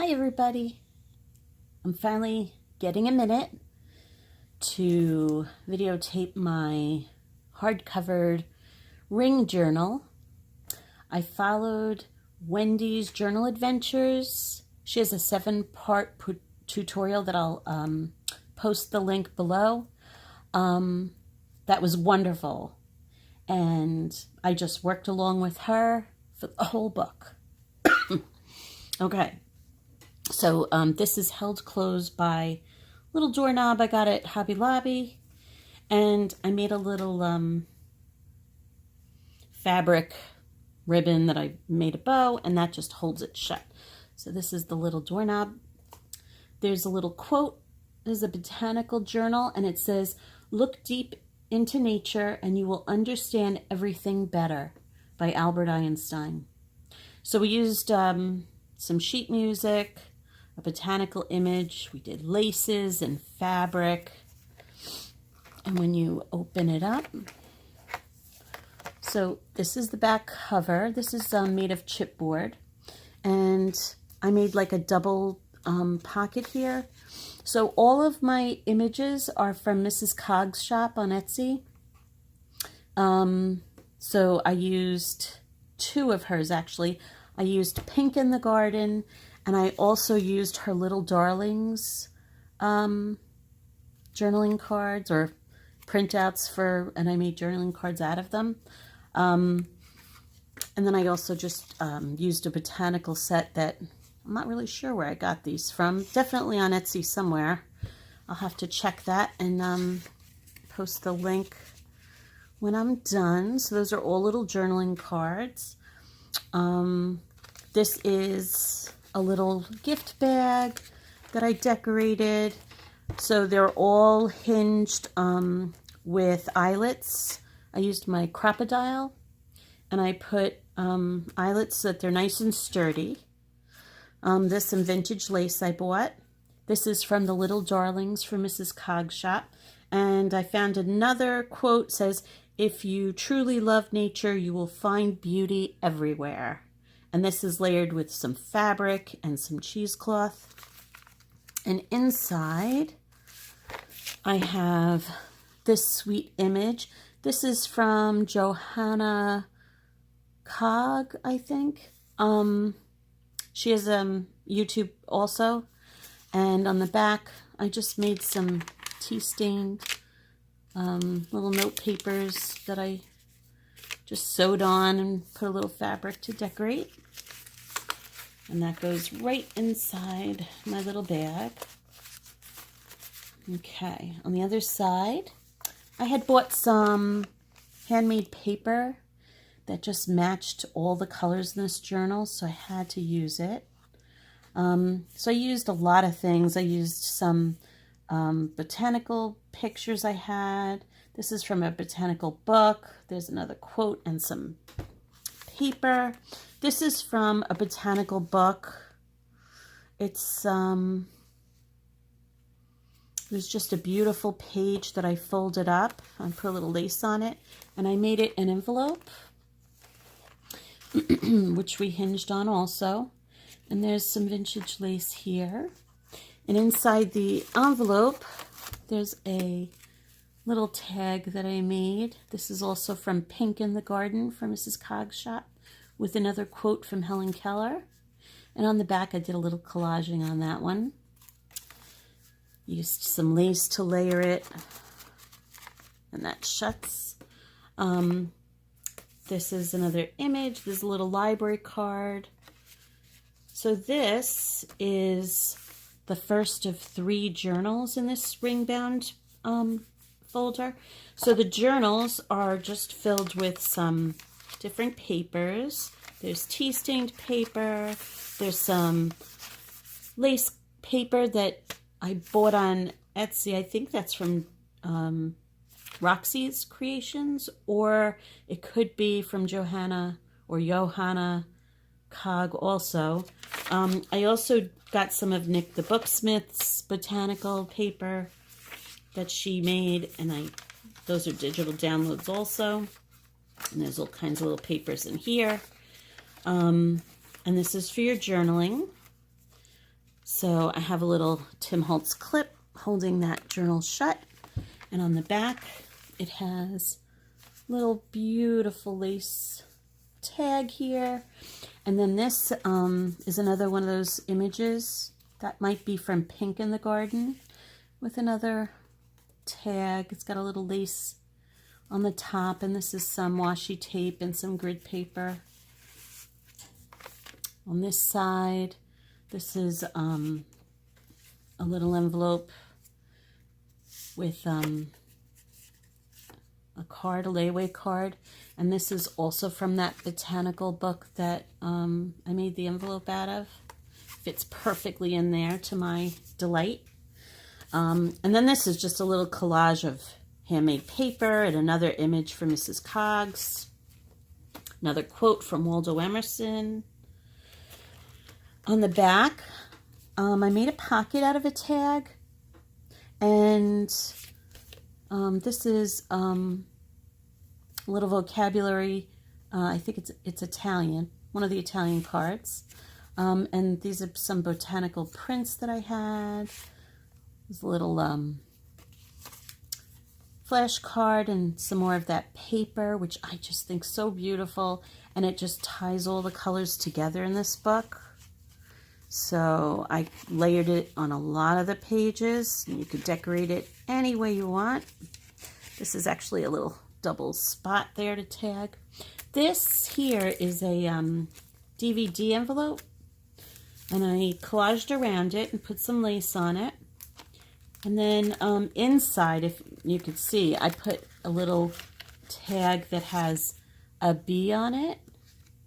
Hi everybody. I'm finally getting a minute to videotape my hardcover ring journal. I followed Wendy's journal adventures. She has a 7-part tutorial that I'll post the link below. That was wonderful. And I just worked along with her for the whole book. Okay. So this is held closed by little doorknob I got at Hobby Lobby, and I made a little fabric ribbon that I made a bow, and that just holds it shut. So this is the little doorknob. There's a little quote. There's a botanical journal, and it says, "Look deep into nature and you will understand everything better," by Albert Einstein. So we used some sheet music, a botanical image. We did laces and fabric. And when you open it up, so this is the back cover. This is made of chipboard. And I made like a double pocket here. So all of my images are from Mrs. Cogs' shop on Etsy. So I used 2 of hers actually. I used Pink in the Garden, and I also used her Little Darlings journaling cards or printouts and I made journaling cards out of them. And then I also just used a botanical set that I'm not really sure where I got these from. Definitely on Etsy somewhere. I'll have to check that and post the link when I'm done. So those are all little journaling cards. This is a little gift bag that I decorated. So they're all hinged with eyelets. I used my crocodile and I put eyelets so that they're nice and sturdy. This some vintage lace I bought. This is from the Little Darlings from Mrs. Cogs' shop. And I found another quote says, "If you truly love nature, you will find beauty everywhere." And this is layered with some fabric and some cheesecloth. And inside, I have this sweet image. This is from Johanna Cog, I think. She has YouTube also. And on the back, I just made some tea-stained little note papers that I just sewed on and put a little fabric to decorate. And that goes right inside my little bag. Okay, on the other side, I had bought some handmade paper that just matched all the colors in this journal, so I had to use it. So I used a lot of things. I used some botanical pictures I had. This is from a botanical book. There's another quote and some paper. This is from a botanical book. It's there's just a beautiful page that I folded up. I put a little lace on it, and I made it an envelope, which we hinged on also. And there's some vintage lace here. And inside the envelope, there's a little tag that I made. This is also from Pink in the Garden from Mrs. Cogs' shop, with another quote from Helen Keller. And on the back, I did a little collaging on that one. Used some lace to layer it, and that shuts. This is another image. There's a little library card. So this is the first of 3 journals in this ring-bound folder. So the journals are just filled with some different papers. There's tea-stained paper. There's some lace paper that I bought on Etsy. I think that's from Roxy's Creations, or it could be from Johanna Cog also. I also got some of Nick the Booksmith's botanical paper that she made, and those are digital downloads also. And there's all kinds of little papers in here. And this is for your journaling. So I have a little Tim Holtz clip holding that journal shut. And on the back, it has little beautiful lace tag here. And then this is another one of those images that might be from Pink in the Garden with another tag. It's got a little lace on the top, and this is some washi tape and some grid paper. On this side, this is a little envelope with a card, a layaway card, and this is also from that Botanical book that I made the envelope out of. Fits perfectly in there to my delight. And then this is just a little collage of handmade paper and another image from Mrs. Cogs. Another quote from Waldo Emerson. On the back, I made a pocket out of a tag, and this is a little vocabulary. I think it's Italian, one of the Italian cards. And these are some botanical prints that I had. There's a little flashcard and some more of that paper, which I just think so beautiful, and it just ties all the colors together in this book. So I layered it on a lot of the pages, and you could decorate it any way you want. This is actually a little double spot there to tag. This here is a DVD envelope, and I collaged around it and put some lace on it. And then inside, if you could see, I put a little tag that has a bee on it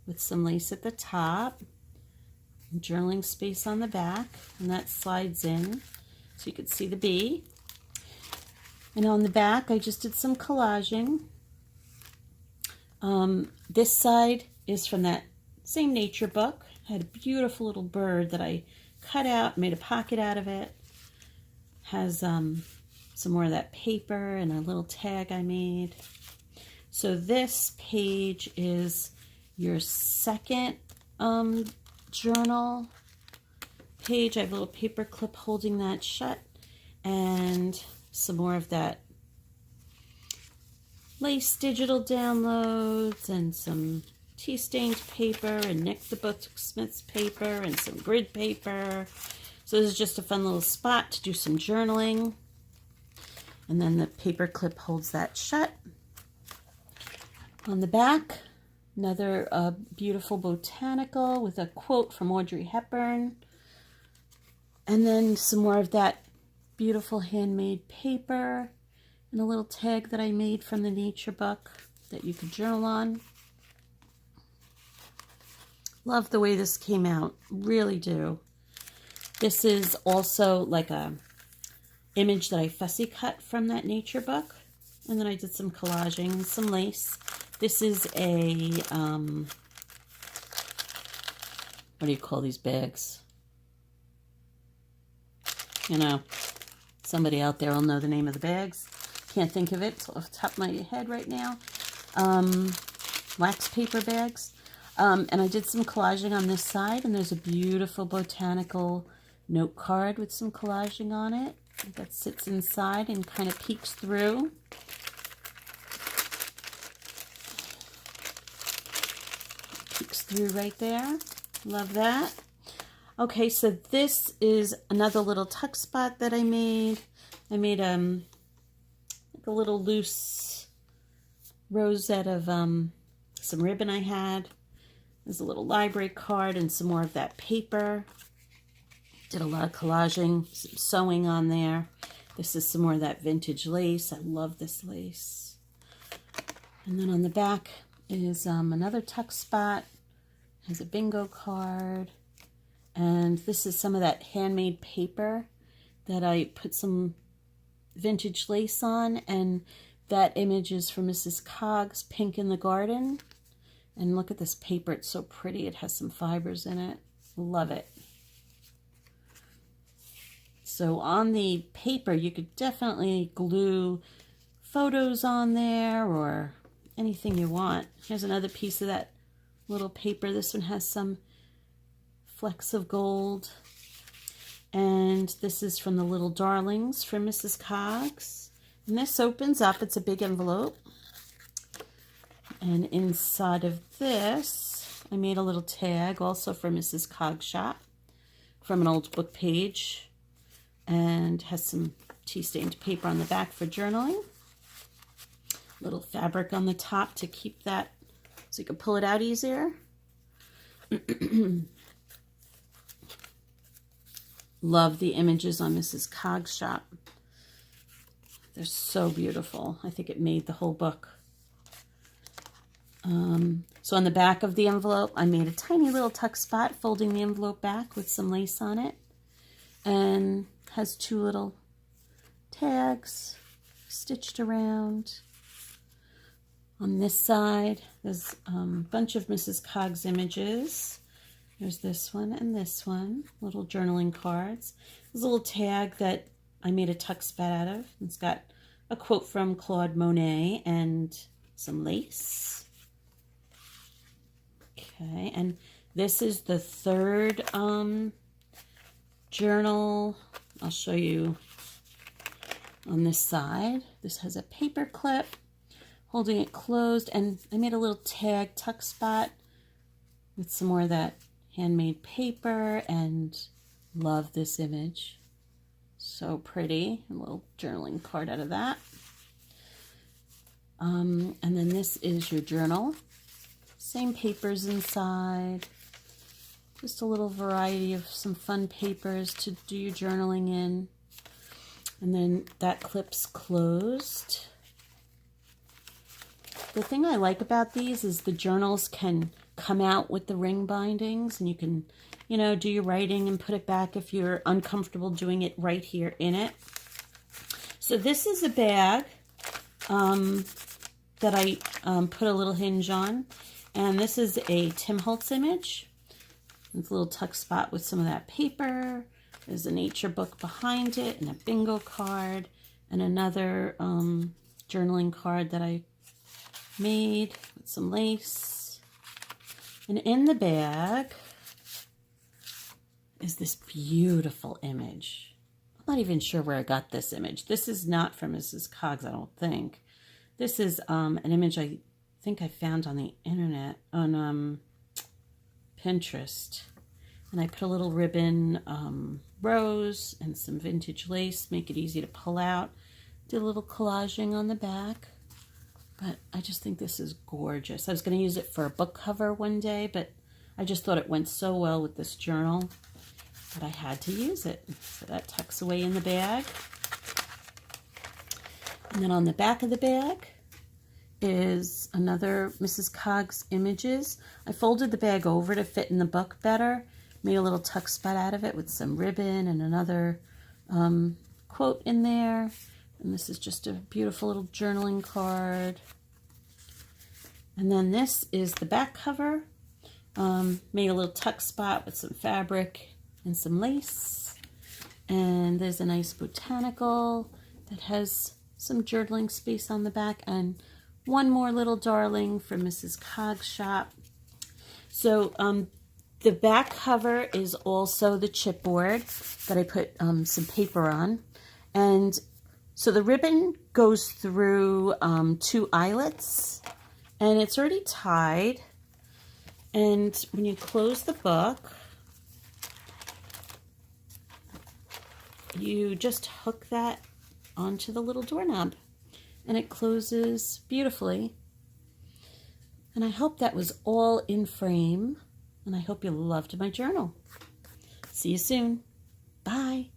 with some lace at the top. Journaling space on the back, and that slides in so you could see the bee. And on the back, I just did some collaging. This side is from that same nature book. I had a beautiful little bird that I cut out, made a pocket out of it. Has some more of that paper and a little tag I made. So this page is your second journal page. I have a little paper clip holding that shut, and some more of that lace digital downloads, and some tea stained paper, and Nick the Booksmith's paper, and some grid paper. So this is just a fun little spot to do some journaling. And then the paper clip holds that shut. On the back, another beautiful botanical with a quote from Audrey Hepburn. And then some more of that beautiful handmade paper and a little tag that I made from the nature book that you could journal on. Love the way this came out, really do. This is also like a image that I fussy cut from that nature book. And then I did some collaging, some lace. This is a, what do you call these bags? You know, somebody out there will know the name of the bags. Can't think of it off the top of my head right now. Wax paper bags. And I did some collaging on this side, and there's a beautiful botanical note card with some collaging on it that sits inside and kind of peeks through. Peeks through right there. Love that. Okay, so this is another little tuck spot that I made. I made like a little loose rosette of some ribbon I had. There's a little library card and some more of that paper. Did a lot of collaging, some sewing on there. This is some more of that vintage lace. I love this lace. And then on the back is another tuck spot. Has a bingo card. And this is some of that handmade paper that I put some vintage lace on. And that image is from Mrs. Cogs, Pink in the Garden. And look at this paper. It's so pretty. It has some fibers in it. Love it. So on the paper, you could definitely glue photos on there or anything you want. Here's another piece of that little paper. This one has some flecks of gold. And this is from the Little Darlings from Mrs. Cogs. And this opens up. It's a big envelope. And inside of this, I made a little tag also for Mrs. Cogs shop from an old book page. And has some tea-stained paper on the back for journaling. Little fabric on the top to keep that so you can pull it out easier. Love the images on Mrs. Cogs shop. They're so beautiful. I think it made the whole book. So on the back of the envelope, I made a tiny little tuck spot, folding the envelope back with some lace on it. And has two little tags stitched around. On this side, there's a bunch of Mrs. Cogs images. There's this one and this one, little journaling cards. There's a little tag that I made a tuck spot out of. It's got a quote from Claude Monet and some lace. Okay, and this is the third journal. I'll show you on this side. This has a paper clip holding it closed, and I made a little tag tuck spot with some more of that handmade paper, and love this image. So pretty. A little journaling card out of that. And then this is your journal. Same papers inside. Just a little variety of some fun papers to do your journaling in. And then that clip's closed. The thing I like about these is the journals can come out with the ring bindings, and you can, you know, do your writing and put it back if you're uncomfortable doing it right here in it. So this is a bag that I put a little hinge on, and this is a Tim Holtz image. It's a little tuck spot with some of that paper. There's a nature book behind it, and a bingo card, and another journaling card that I made with some lace. And in the bag is this beautiful image. I'm not even sure where I got this image. This is not from Mrs. Cogs, I don't think. This is an image I think I found on the internet, on Pinterest. And I put a little ribbon rose and some vintage lace, make it easy to pull out. Did a little collaging on the back. But I just think this is gorgeous. I was going to use it for a book cover one day, but I just thought it went so well with this journal that I had to use it. So that tucks away in the bag. And then on the back of the bag is another Mrs. Cogs images. I folded the bag over to fit in the book better. Made a little tuck spot out of it with some ribbon and another quote in there. And this is just a beautiful little journaling card. And then this is the back cover. Made a little tuck spot with some fabric and some lace. And there's a nice Botanical that has some journaling space on the back. And one more little darling from Mrs. Cogs shop. So the back cover is also the chipboard that I put some paper on. And so the ribbon goes through 2 eyelets, and it's already tied. And when you close the book, you just hook that onto the little doorknob, and it closes beautifully. And I hope that was all in frame, and I hope you loved my journal. See you soon. Bye.